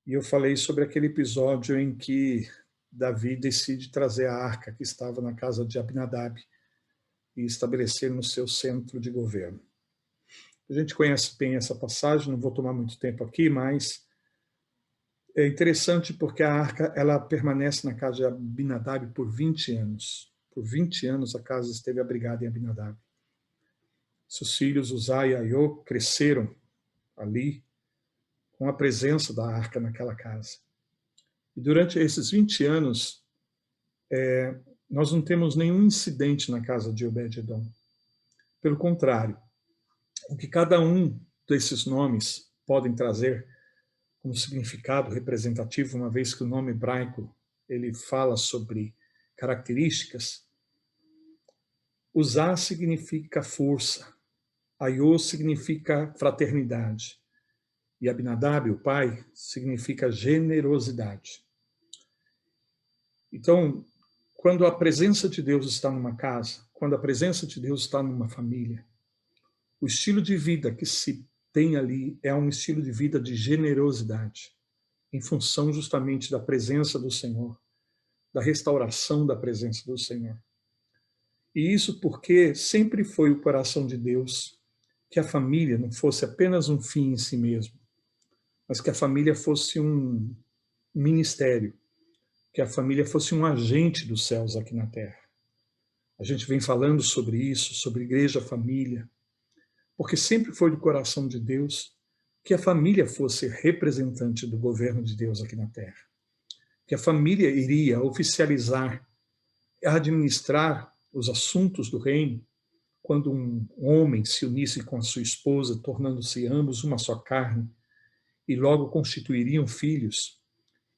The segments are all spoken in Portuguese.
E eu falei sobre aquele episódio em que Davi decide trazer a arca que estava na casa de Abinadab e estabelecer no seu centro de governo. A gente conhece bem essa passagem, não vou tomar muito tempo aqui, mas é interessante porque a arca ela permanece na casa de Abinadab por 20 anos. Por 20 anos a casa esteve abrigada em Abinadab. Seus filhos, Uzá e Aiô, cresceram ali com a presença da arca naquela casa. E durante esses 20 anos, nós não temos nenhum incidente na casa de Obed-edom. Pelo contrário, o que cada um desses nomes podem trazer como significado representativo, uma vez que o nome hebraico ele fala sobre características, Uzá significa força, Aiô significa fraternidade, e Abinadab, o pai, significa generosidade. Então, quando a presença de Deus está numa casa, quando a presença de Deus está numa família, o estilo de vida que se tem ali é um estilo de vida de generosidade, em função justamente da presença do Senhor, da restauração da presença do Senhor. E isso porque sempre foi o coração de Deus que a família não fosse apenas um fim em si mesmo, mas que a família fosse um ministério, que a família fosse um agente dos céus aqui na terra. A gente vem falando sobre isso, sobre igreja, família, porque sempre foi do coração de Deus que a família fosse representante do governo de Deus aqui na terra. Que a família iria oficializar, administrar os assuntos do reino quando um homem se unisse com a sua esposa, tornando-se ambos uma só carne, e logo constituiriam filhos.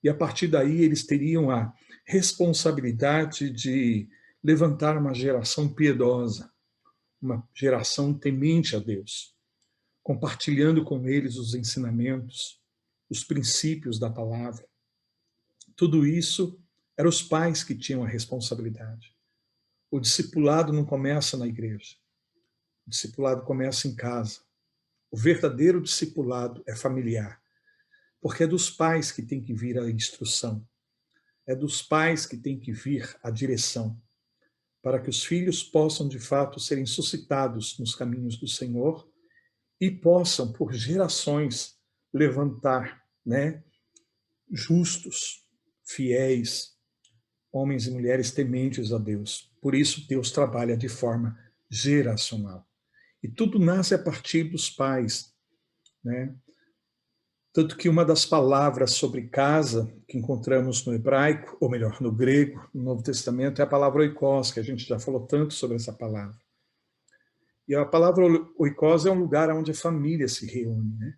E a partir daí eles teriam a responsabilidade de levantar uma geração piedosa, uma geração temente a Deus, compartilhando com eles os ensinamentos, os princípios da palavra. Tudo isso eram os pais que tinham a responsabilidade. O discipulado não começa na igreja. O discipulado começa em casa. O verdadeiro discipulado é familiar, porque é dos pais que tem que vir a instrução. É dos pais que tem que vir a direção, para que os filhos possam, de fato, serem suscitados nos caminhos do Senhor e possam, por gerações, levantar, justos, fiéis, homens e mulheres tementes a Deus. Por isso, Deus trabalha de forma geracional. E tudo nasce a partir dos pais, Tanto que uma das palavras sobre casa que encontramos no hebraico, ou melhor, no grego, no Novo Testamento, é a palavra oikos, que a gente já falou tanto sobre essa palavra. E a palavra oikos é um lugar onde a família se reúne,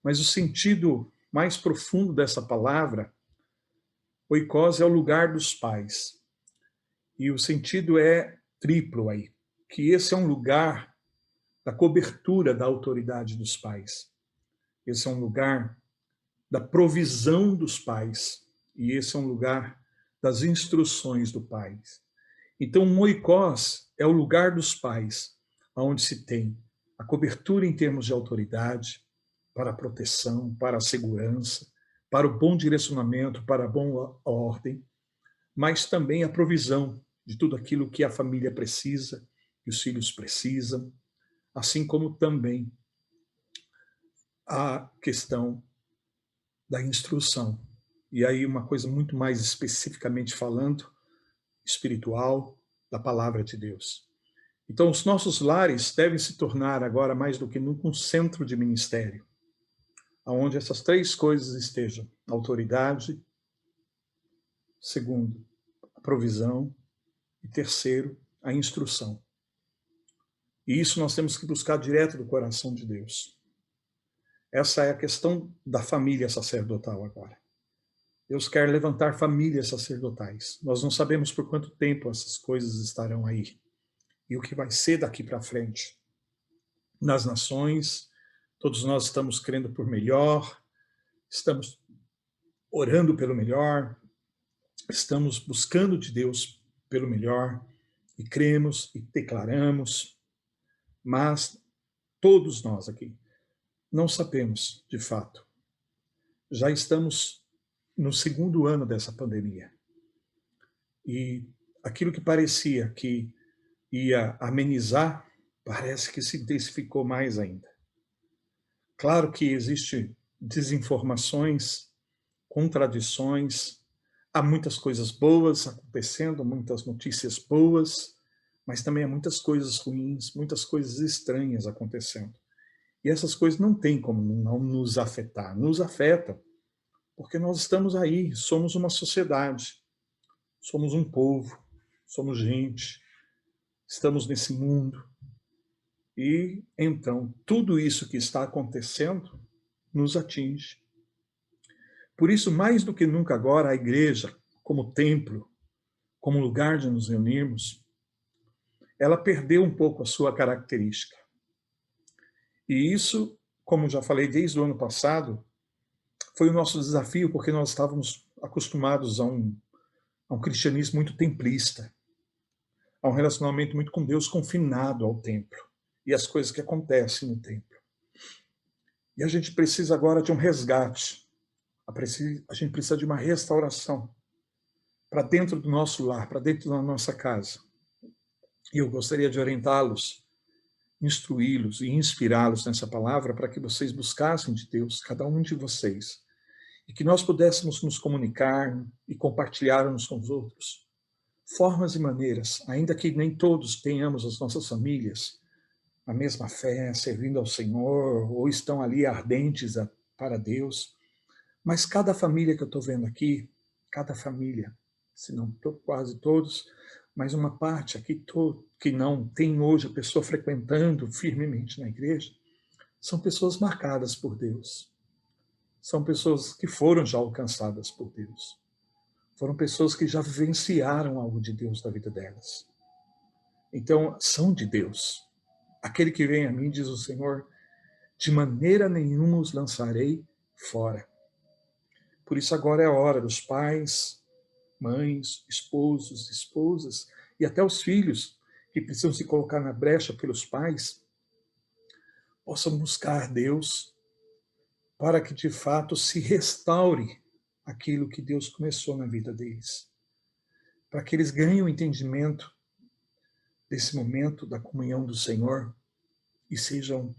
Mas o sentido mais profundo dessa palavra, oikos é o lugar dos pais. E o sentido é triplo aí, que esse é um lugar da cobertura da autoridade dos pais. Esse é um lugar da provisão dos pais. E esse é um lugar das instruções do pai. Então, o oikos é o lugar dos pais, onde se tem a cobertura em termos de autoridade, para a proteção, para a segurança, para o bom direcionamento, para a boa ordem, mas também a provisão de tudo aquilo que a família precisa, que os filhos precisam, assim como também a questão da instrução. E aí uma coisa muito mais especificamente falando, espiritual, da palavra de Deus. Então, os nossos lares devem se tornar agora, mais do que nunca, um centro de ministério, onde essas três coisas estejam: autoridade, segundo, a provisão, e terceiro, a instrução. E isso nós temos que buscar direto do coração de Deus. Essa é a questão da família sacerdotal agora. Deus quer levantar famílias sacerdotais. Nós não sabemos por quanto tempo essas coisas estarão aí e o que vai ser daqui para frente. Nas nações, todos nós estamos crendo por melhor, estamos orando pelo melhor, estamos buscando de Deus pelo melhor e cremos e declaramos, mas todos nós aqui não sabemos, de fato, já estamos no segundo ano dessa pandemia. E aquilo que parecia que ia amenizar, parece que se intensificou mais ainda. Claro que existem desinformações, contradições, há muitas coisas boas acontecendo, muitas notícias boas, mas também há muitas coisas ruins, muitas coisas estranhas acontecendo. E essas coisas não têm como não nos afetar. Nos afetam, porque nós estamos aí, somos uma sociedade, somos um povo, somos gente, estamos nesse mundo. E, então, tudo isso que está acontecendo nos atinge. Por isso, mais do que nunca agora, a igreja, como templo, como lugar de nos reunirmos, ela perdeu um pouco a sua característica. E isso, como já falei desde o ano passado, foi o nosso desafio, porque nós estávamos acostumados a um cristianismo muito templista, a um relacionamento muito com Deus confinado ao templo e as coisas que acontecem no templo. E a gente precisa agora de um resgate, a gente precisa de uma restauração para dentro do nosso lar, para dentro da nossa casa. E eu gostaria de orientá-los, instruí-los e inspirá-los nessa palavra para que vocês buscassem de Deus, cada um de vocês, e que nós pudéssemos nos comunicar e compartilhar uns com os outros formas e maneiras, ainda que nem todos tenhamos as nossas famílias a mesma fé, servindo ao Senhor, ou estão ali ardentes para Deus, mas cada família que eu estou vendo aqui, cada família, se não quase todos, mas uma parte aqui que não tem hoje a pessoa frequentando firmemente na igreja, são pessoas marcadas por Deus. São pessoas que foram já alcançadas por Deus. Foram pessoas que já vivenciaram algo de Deus na vida delas. Então, são de Deus. Aquele que vem a mim, diz o Senhor, de maneira nenhuma os lançarei fora. Por isso agora é a hora dos pais, mães, esposos, esposas e até os filhos que precisam se colocar na brecha pelos pais, possam buscar Deus para que de fato se restaure aquilo que Deus começou na vida deles. Para que eles ganhem o entendimento desse momento da comunhão do Senhor e sejam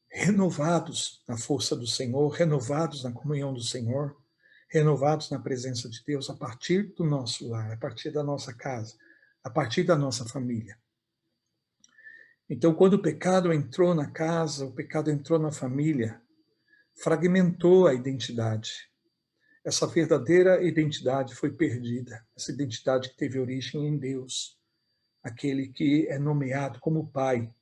renovados na força do Senhor, renovados na comunhão do Senhor, renovados na presença de Deus a partir do nosso lar, a partir da nossa casa, a partir da nossa família. Então, quando o pecado entrou na casa, o pecado entrou na família, fragmentou a identidade. Essa verdadeira identidade foi perdida, essa identidade que teve origem em Deus, aquele que é nomeado como Pai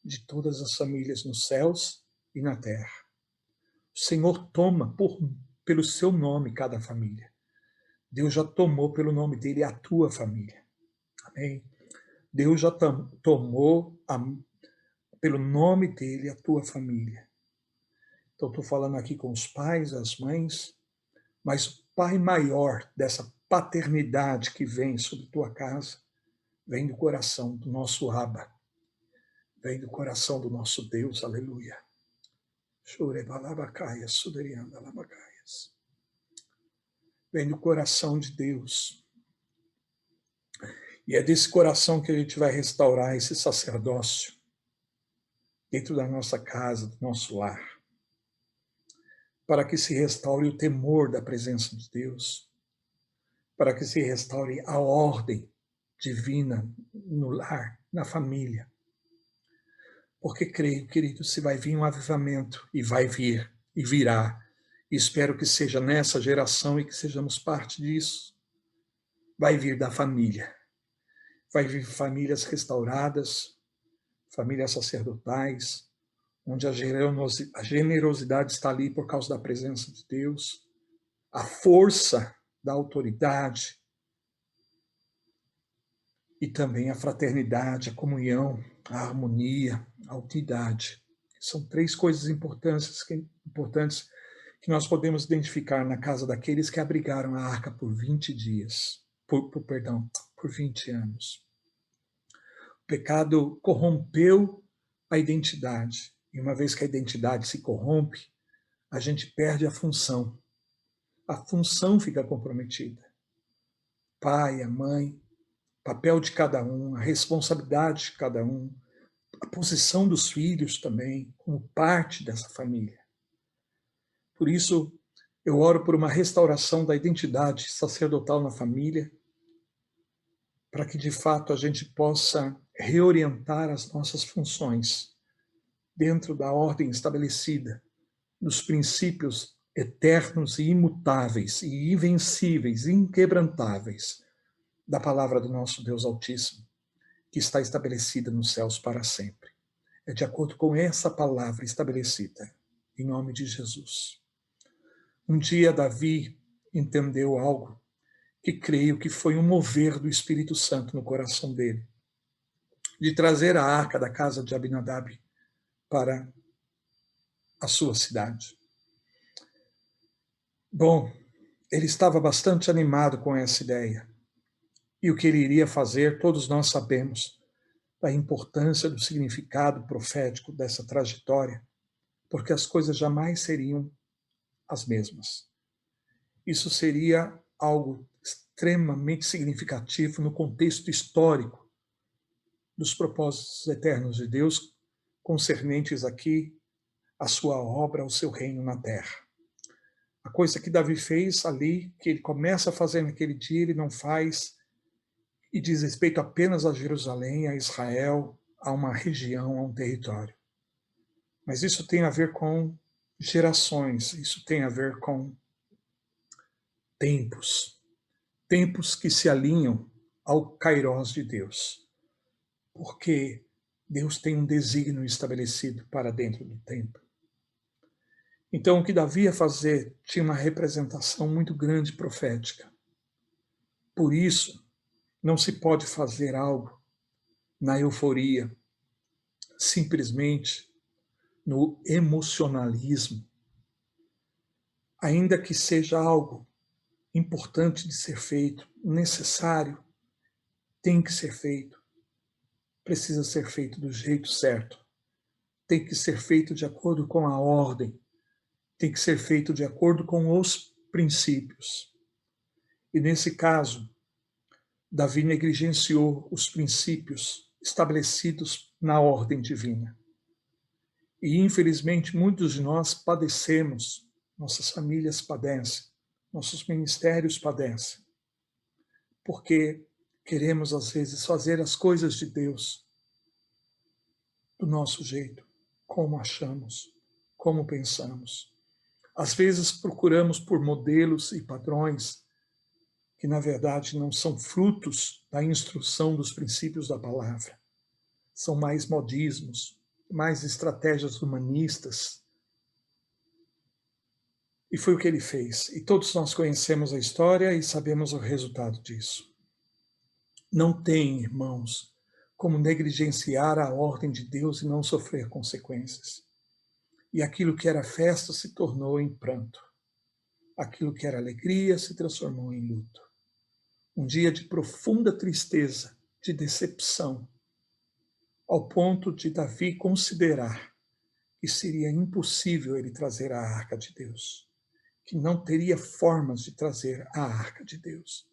de todas as famílias nos céus e na terra. O Senhor toma pelo seu nome cada família. Deus já tomou pelo nome dele a tua família. Amém? Deus já tomou pelo nome dele a tua família. Então, estou falando aqui com os pais, as mães, mas o Pai maior dessa paternidade que vem sobre tua casa, vem do coração do nosso Abba, vem do coração do nosso Deus, aleluia. Vem do coração de Deus. E é desse coração que a gente vai restaurar esse sacerdócio dentro da nossa casa, do nosso lar, para que se restaure o temor da presença de Deus, para que se restaure a ordem divina no lar, na família. Porque creio, querido, se vai vir um avivamento, e vai vir, e virá, e espero que seja nessa geração e que sejamos parte disso, vai vir da família. Vai vir famílias restauradas, famílias sacerdotais, onde a generosidade está ali por causa da presença de Deus, a força da autoridade e também a fraternidade, a comunhão, a harmonia, a unidade. São três coisas importantes que nós podemos identificar na casa daqueles que abrigaram a arca por 20 dias, por 20 anos. O pecado corrompeu a identidade. E uma vez que a identidade se corrompe, a gente perde a função. a função fica comprometida. Pai, a mãe, papel de cada um, a responsabilidade de cada um, a posição dos filhos também, como parte dessa família. Por isso, eu oro por uma restauração da identidade sacerdotal na família, para que, de fato, a gente possa reorientar as nossas funções dentro da ordem estabelecida, dos princípios eternos e imutáveis e invencíveis, inquebrantáveis da palavra do nosso Deus Altíssimo, que está estabelecida nos céus para sempre. É de acordo com essa palavra estabelecida, em nome de Jesus. Um dia Davi entendeu algo que creio que foi um mover do Espírito Santo no coração dele, de trazer a arca da casa de Abinadab para a sua cidade. Bom, ele estava bastante animado com essa ideia. E o que ele iria fazer, todos nós sabemos da importância do significado profético dessa trajetória, porque as coisas jamais seriam as mesmas. Isso seria algo extremamente significativo no contexto histórico dos propósitos eternos de Deus, concernentes aqui à sua obra, ao seu reino na terra. A coisa que Davi fez ali, que ele começa a fazer naquele dia, ele não faz, e diz respeito apenas a Jerusalém, a Israel, a uma região, a um território. Mas isso tem a ver com gerações, isso tem a ver com tempos que se alinham ao kairós de Deus, porque Deus tem um desígnio estabelecido para dentro do tempo. Então, o que Davi ia fazer tinha uma representação muito grande profética. Por isso, não se pode fazer algo na euforia, simplesmente no emocionalismo, ainda que seja algo importante de ser feito, necessário, tem que ser feito, precisa ser feito do jeito certo, tem que ser feito de acordo com a ordem, tem que ser feito de acordo com os princípios. E nesse caso, Davi negligenciou os princípios estabelecidos na ordem divina. E, infelizmente, muitos de nós padecemos, nossas famílias padecem, nossos ministérios padecem, porque queremos, às vezes, fazer as coisas de Deus do nosso jeito, como achamos, como pensamos. Às vezes, procuramos por modelos e padrões que, na verdade, não são frutos da instrução dos princípios da palavra. São mais modismos, mais estratégias humanistas. E foi o que ele fez. E todos nós conhecemos a história e sabemos o resultado disso. Não tem, irmãos, como negligenciar a ordem de Deus e não sofrer consequências. E aquilo que era festa se tornou em pranto. Aquilo que era alegria se transformou em luto. Um dia de profunda tristeza, de decepção, ao ponto de Davi considerar que seria impossível ele trazer a arca de Deus, que não teria formas de trazer a arca de Deus.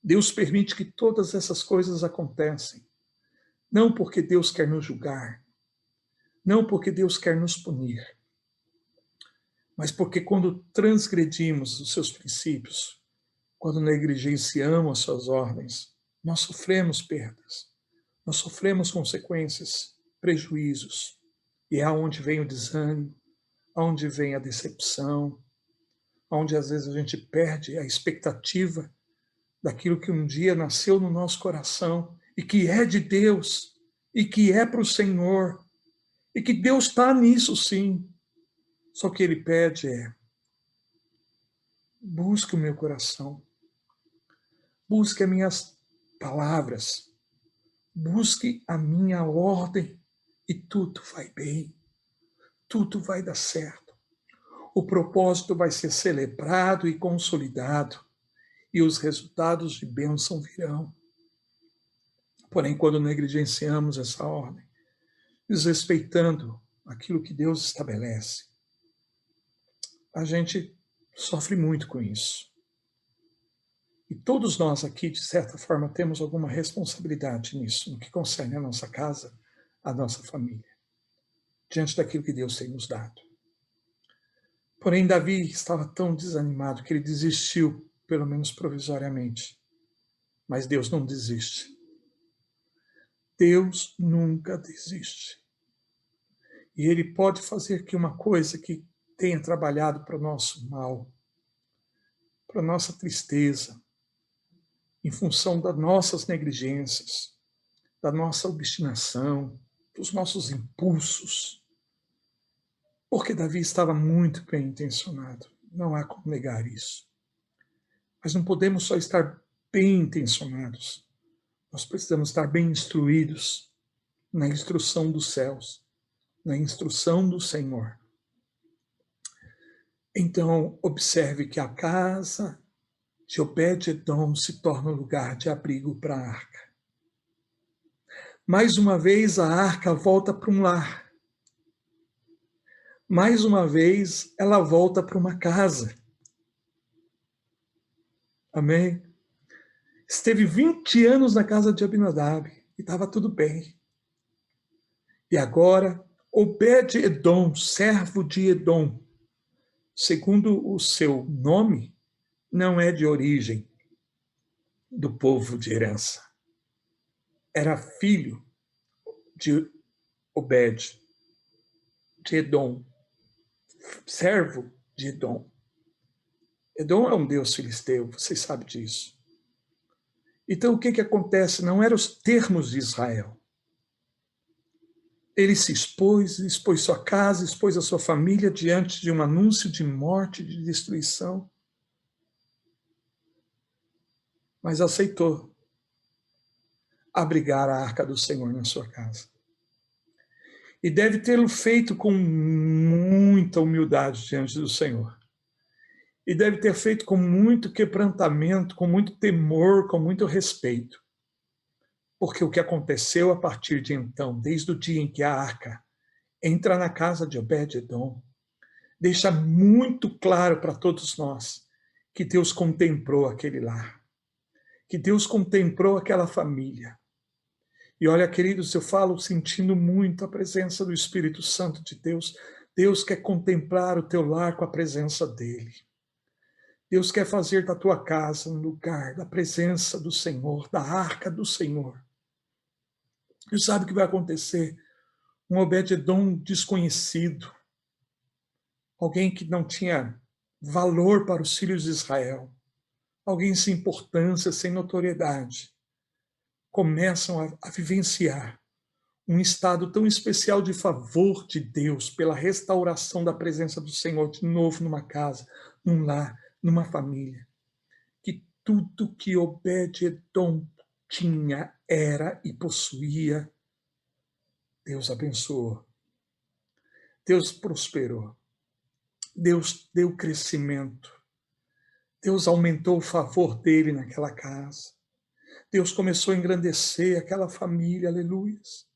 Deus permite que todas essas coisas aconteçam, não porque Deus quer nos julgar, não porque Deus quer nos punir, mas porque quando transgredimos os seus princípios, quando negligenciamos as suas ordens, nós sofremos perdas, nós sofremos consequências, prejuízos, e é aonde vem o desânimo, aonde vem a decepção, onde às vezes a gente perde a expectativa daquilo que um dia nasceu no nosso coração e que é de Deus e que é para o Senhor e que Deus está nisso sim. Só que Ele pede busque o meu coração, busque as minhas palavras, busque a minha ordem e tudo vai bem, tudo vai dar certo. O propósito vai ser celebrado e consolidado, e os resultados de bênção virão. Porém, quando negligenciamos essa ordem, desrespeitando aquilo que Deus estabelece, a gente sofre muito com isso. E todos nós aqui, de certa forma, temos alguma responsabilidade nisso, no que concerne a nossa casa, a nossa família, diante daquilo que Deus tem nos dado. Porém, Davi estava tão desanimado que ele desistiu, pelo menos provisoriamente. Mas Deus não desiste. Deus nunca desiste. E Ele pode fazer que uma coisa que tenha trabalhado para o nosso mal, para a nossa tristeza, em função das nossas negligências, da nossa obstinação, dos nossos impulsos, porque Davi estava muito bem intencionado, não há como negar isso. Mas não podemos só estar bem intencionados, nós precisamos estar bem instruídos na instrução dos céus, na instrução do Senhor. Então, observe que a casa de Obed-edom se torna um lugar de abrigo para a arca. Mais uma vez, a arca volta para um lar. Mais uma vez, ela volta para uma casa. Amém? Esteve 20 anos na casa de Abinadab e estava tudo bem. E agora, Obed-edom, servo de Edom, segundo o seu nome, não é de origem do povo de herança. Era filho de Obed, de Edom, servo de Edom. Edom é um deus filisteu, vocês sabem disso. Então o que acontece? Não eram os termos de Israel. Ele se expôs sua casa, expôs a sua família diante de um anúncio de morte, de destruição. Mas aceitou abrigar a arca do Senhor na sua casa. E deve tê-lo feito com muita humildade diante do Senhor. E deve ter feito com muito quebrantamento, com muito temor, com muito respeito. Porque o que aconteceu a partir de então, desde o dia em que a arca entra na casa de Obed-edom, deixa muito claro para todos nós que Deus contemplou aquele lar, que Deus contemplou aquela família. E olha, queridos, eu falo sentindo muito a presença do Espírito Santo de Deus. Deus quer contemplar o teu lar com a presença dele. Deus quer fazer da tua casa um lugar da presença do Senhor, da arca do Senhor. E sabe o que vai acontecer? Um Obed-edom desconhecido, alguém que não tinha valor para os filhos de Israel, alguém sem importância, sem notoriedade, começam a vivenciar um estado tão especial de favor de Deus pela restauração da presença do Senhor de novo numa casa, num lar, numa família, que tudo que Obed-edom tinha, era e possuía, Deus abençoou, Deus prosperou, Deus deu crescimento, Deus aumentou o favor dele naquela casa, Deus começou a engrandecer aquela família, aleluias.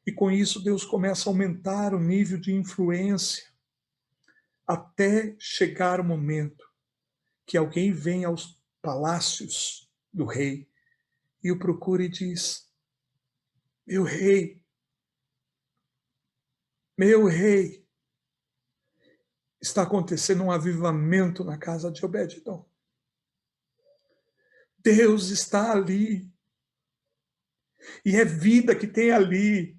E com isso Deus começa a aumentar o nível de influência, até chegar o momento que alguém vem aos palácios do rei e o procura e diz: meu rei, está acontecendo um avivamento na casa de Obed-edom. Deus está ali. E é vida que tem ali.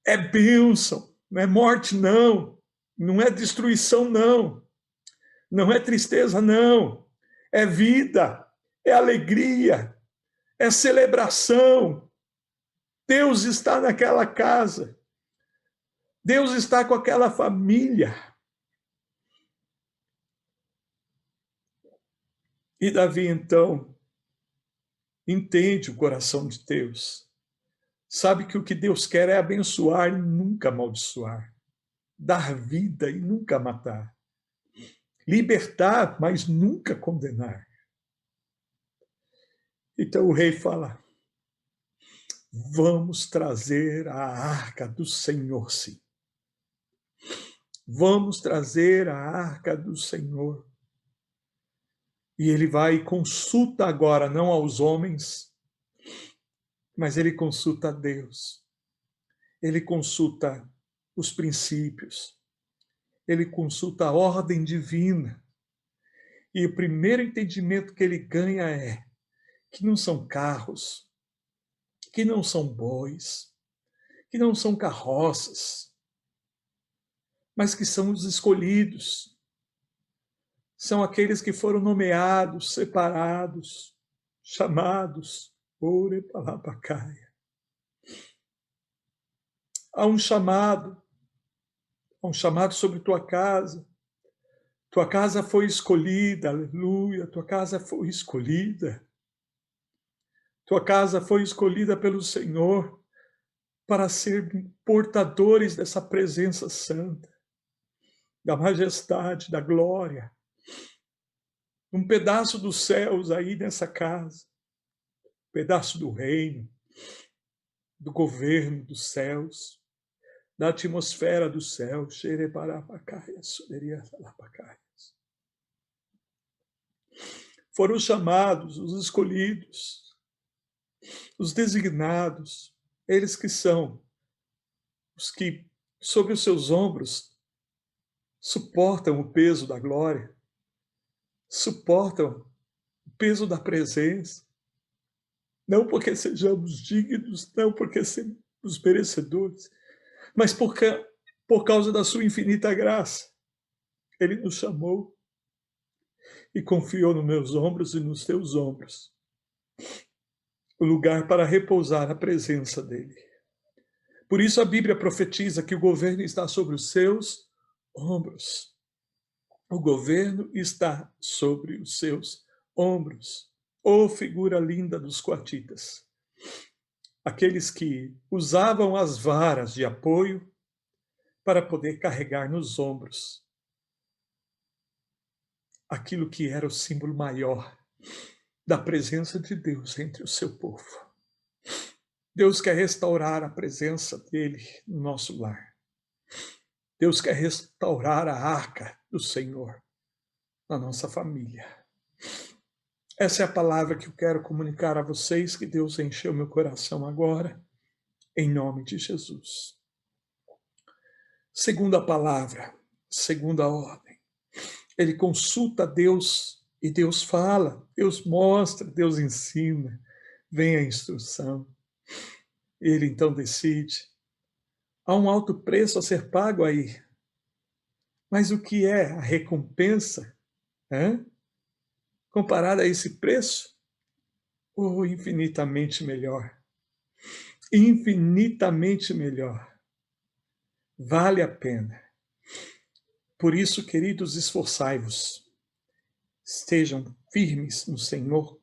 É bênção, não é morte, não. Não é destruição, não. Não é tristeza, não. É vida, é alegria, é celebração. Deus está naquela casa. Deus está com aquela família. E Davi, então, entende o coração de Deus. Sabe que o que Deus quer é abençoar e nunca amaldiçoar. Dar vida e nunca matar. Libertar, mas nunca condenar. Então o rei fala: vamos trazer a arca do Senhor, sim. Vamos trazer a arca do Senhor. E ele vai e consulta agora, não aos homens, mas ele consulta a Deus. Ele consulta os princípios. Ele consulta a ordem divina. E o primeiro entendimento que ele ganha é que não são carros, que não são bois, que não são carroças, mas que são os escolhidos. São aqueles que foram nomeados, separados, chamados. Ore Palapacaia. Há um chamado sobre tua casa. Tua casa foi escolhida, aleluia, tua casa foi escolhida. Tua casa foi escolhida pelo Senhor para ser portadores dessa presença santa, da majestade, da glória. Um pedaço dos céus aí nessa casa, um pedaço do reino, do governo dos céus, da atmosfera do céu. Foram chamados os escolhidos, os designados, eles que são os que, sobre os seus ombros, suportam o peso da glória, suportam o peso da presença, não porque sejamos dignos, não porque sejamos merecedores, mas por causa da sua infinita graça. Ele nos chamou e confiou nos meus ombros e nos teus ombros o lugar para repousar a presença dele. Por isso a Bíblia profetiza que o governo está sobre os seus ombros. O governo está sobre os seus ombros. Ô figura linda dos coatitas. Aqueles que usavam as varas de apoio para poder carregar nos ombros aquilo que era o símbolo maior da presença de Deus entre o seu povo. Deus quer restaurar a presença dele no nosso lar. Deus quer restaurar a arca do Senhor na nossa família. Essa é a palavra que eu quero comunicar a vocês, que Deus encheu meu coração agora, em nome de Jesus. Segunda palavra, segunda ordem. Ele consulta Deus e Deus fala, Deus mostra, Deus ensina, vem a instrução. Ele então decide. Há um alto preço a ser pago aí. Mas o que é a recompensa, comparada a esse preço? Oh, infinitamente melhor. Infinitamente melhor. Vale a pena. Por isso, queridos, esforçai-vos. Estejam firmes no Senhor,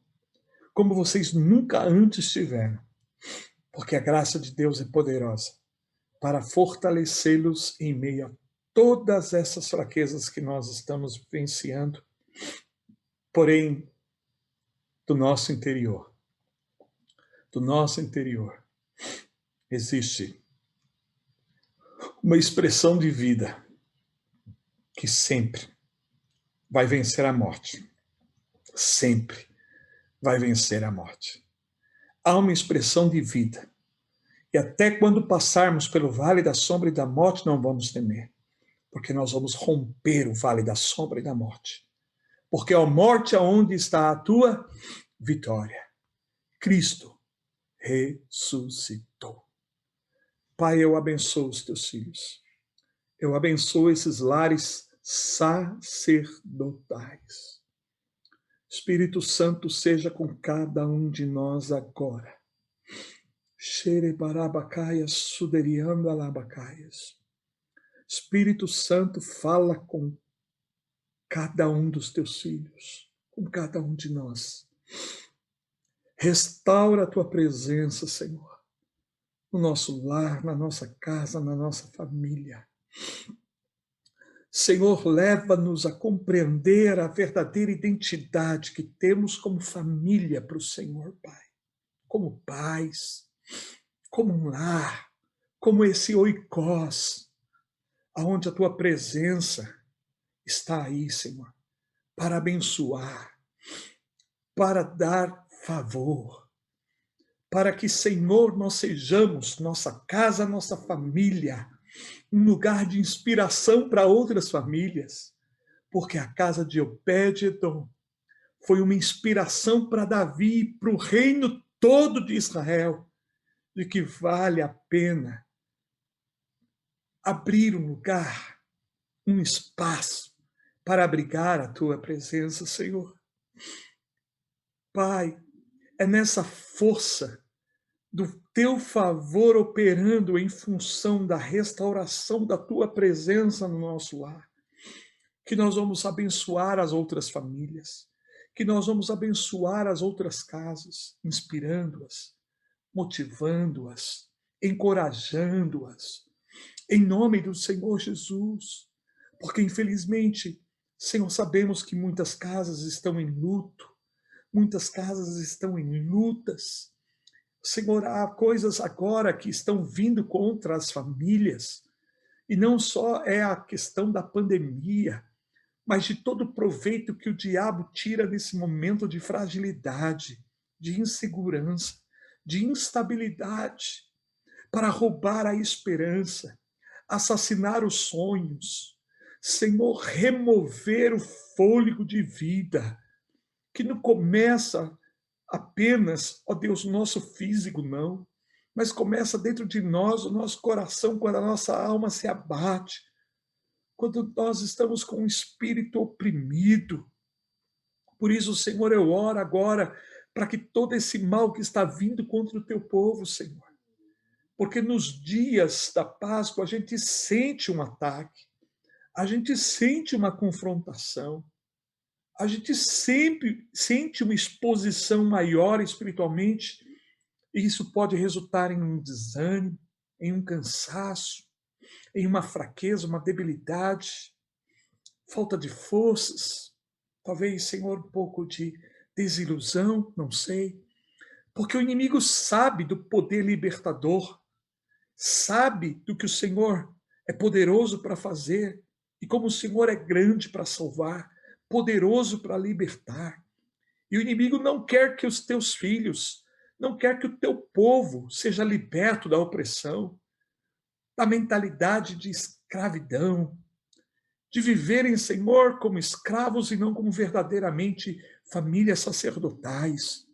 como vocês nunca antes tiveram, porque a graça de Deus é poderosa para fortalecê-los em meio a todas essas fraquezas que nós estamos vivenciando, porém, do nosso interior, existe uma expressão de vida que sempre vai vencer a morte. Sempre vai vencer a morte. Há uma expressão de vida. E até quando passarmos pelo vale da sombra e da morte, não vamos temer, porque nós vamos romper o vale da sombra e da morte. Porque a morte, aonde está a tua vitória? Cristo ressuscitou. Pai, eu abençoo os teus filhos. Eu abençoo esses lares sacerdotais. Espírito Santo, seja com cada um de nós agora. Xerebarabacaias, suderiando alabacaias. Espírito Santo, fala com cada um dos teus filhos, com cada um de nós. Restaura a tua presença, Senhor, no nosso lar, na nossa casa, na nossa família. Senhor, leva-nos a compreender a verdadeira identidade que temos como família para o Senhor, Pai. Como pais, como um lar, como esse oikós, aonde a tua presença está aí, Senhor, para abençoar, para dar favor, para que, Senhor, nós sejamos, nossa casa, nossa família, um lugar de inspiração para outras famílias, porque a casa de Obed-edom foi uma inspiração para Davi e para o reino todo de Israel, de que vale a pena abrir um lugar, um espaço para abrigar a tua presença, Senhor. Pai, é nessa força do teu favor operando em função da restauração da tua presença no nosso lar, que nós vamos abençoar as outras famílias, que nós vamos abençoar as outras casas, inspirando-as, motivando-as, encorajando-as, em nome do Senhor Jesus. Porque, infelizmente, Senhor, sabemos que muitas casas estão em luto, muitas casas estão em lutas. Senhor, há coisas agora que estão vindo contra as famílias, e não só é a questão da pandemia, mas de todo o proveito que o diabo tira nesse momento de fragilidade, de insegurança, de instabilidade, para roubar a esperança, assassinar os sonhos. Senhor, remover o fôlego de vida, que não começa apenas, ó Deus, o nosso físico, não, mas começa dentro de nós, o nosso coração, quando a nossa alma se abate, quando nós estamos com o espírito oprimido. Por isso, Senhor, eu oro agora para que todo esse mal que está vindo contra o teu povo, Senhor, porque nos dias da Páscoa a gente sente um ataque, a gente sente uma confrontação, a gente sempre sente uma exposição maior espiritualmente, e isso pode resultar em um desânimo, em um cansaço, em uma fraqueza, uma debilidade, falta de forças, talvez, Senhor, um pouco de desilusão, não sei, porque o inimigo sabe do poder libertador, sabe do que o Senhor é poderoso para fazer, e como o Senhor é grande para salvar, poderoso para libertar. E o inimigo não quer que os teus filhos, não quer que o teu povo seja liberto da opressão, da mentalidade de escravidão, de viverem, Senhor, como escravos e não como verdadeiramente famílias sacerdotais,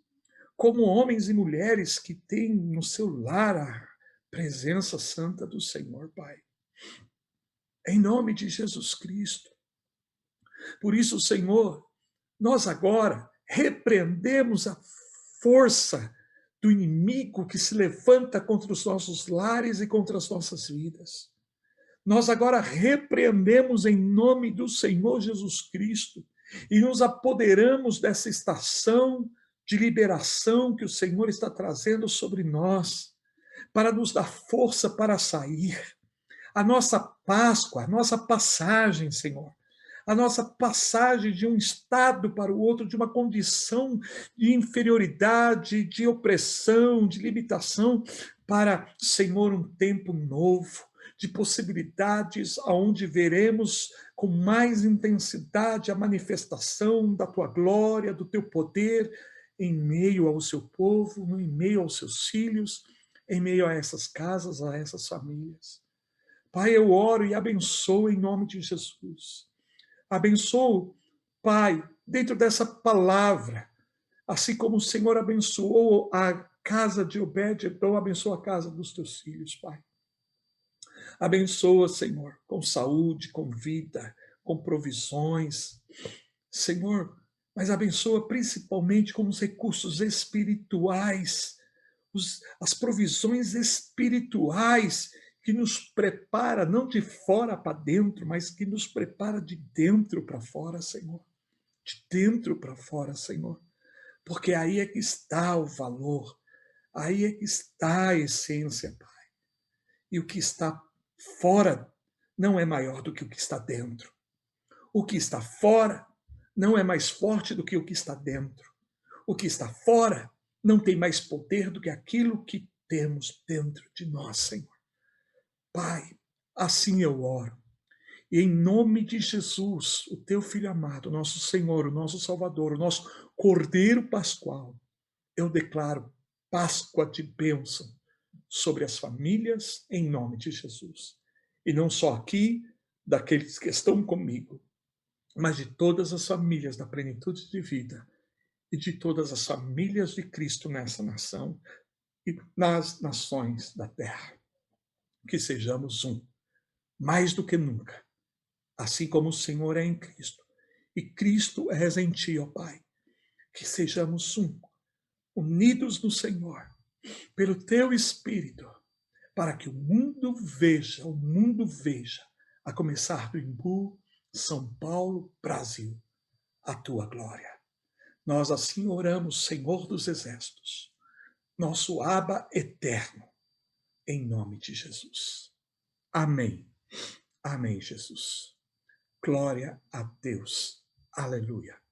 como homens e mulheres que têm no seu lar a presença santa do Senhor, Pai. Em nome de Jesus Cristo. Por isso, Senhor, nós agora repreendemos a força do inimigo que se levanta contra os nossos lares e contra as nossas vidas. Nós agora repreendemos em nome do Senhor Jesus Cristo e nos apoderamos dessa estação de liberação que o Senhor está trazendo sobre nós, para nos dar força para sair. A nossa Páscoa, a nossa passagem, Senhor, a nossa passagem de um estado para o outro, de uma condição de inferioridade, de opressão, de limitação, para, Senhor, um tempo novo, de possibilidades aonde veremos com mais intensidade a manifestação da tua glória, do teu poder, em meio ao seu povo, em meio aos seus filhos, em meio a essas casas, a essas famílias. Pai, eu oro e abençoo em nome de Jesus. Abençoo, Pai, dentro dessa palavra, assim como o Senhor abençoou a casa de Obed-edom, abençoa a casa dos teus filhos, Pai. Abençoa, Senhor, com saúde, com vida, com provisões. Senhor, mas abençoa principalmente com os recursos espirituais, as provisões espirituais que nos prepara, não de fora para dentro, mas que nos prepara de dentro para fora, Senhor. De dentro para fora, Senhor. Porque aí é que está o valor, aí é que está a essência, Pai. E o que está fora não é maior do que o que está dentro. O que está fora não é mais forte do que o que está dentro. O que está fora não tem mais poder do que aquilo que temos dentro de nós, Senhor. Pai, assim eu oro. E em nome de Jesus, o teu Filho amado, nosso Senhor, o nosso Salvador, o nosso Cordeiro Pascual, eu declaro Páscoa de bênção sobre as famílias, em nome de Jesus. E não só aqui, daqueles que estão comigo, mas de todas as famílias da plenitude de vida e de todas as famílias de Cristo nessa nação e nas nações da terra. Que sejamos um, mais do que nunca, assim como o Senhor é em Cristo e Cristo és em ti, ó Pai. Que sejamos um, unidos no Senhor, pelo teu Espírito, para que o mundo veja, a começar do Imbu, São Paulo, Brasil, a tua glória. Nós assim oramos, Senhor dos Exércitos, nosso Abba eterno, em nome de Jesus. Amém. Amém, Jesus. Glória a Deus. Aleluia.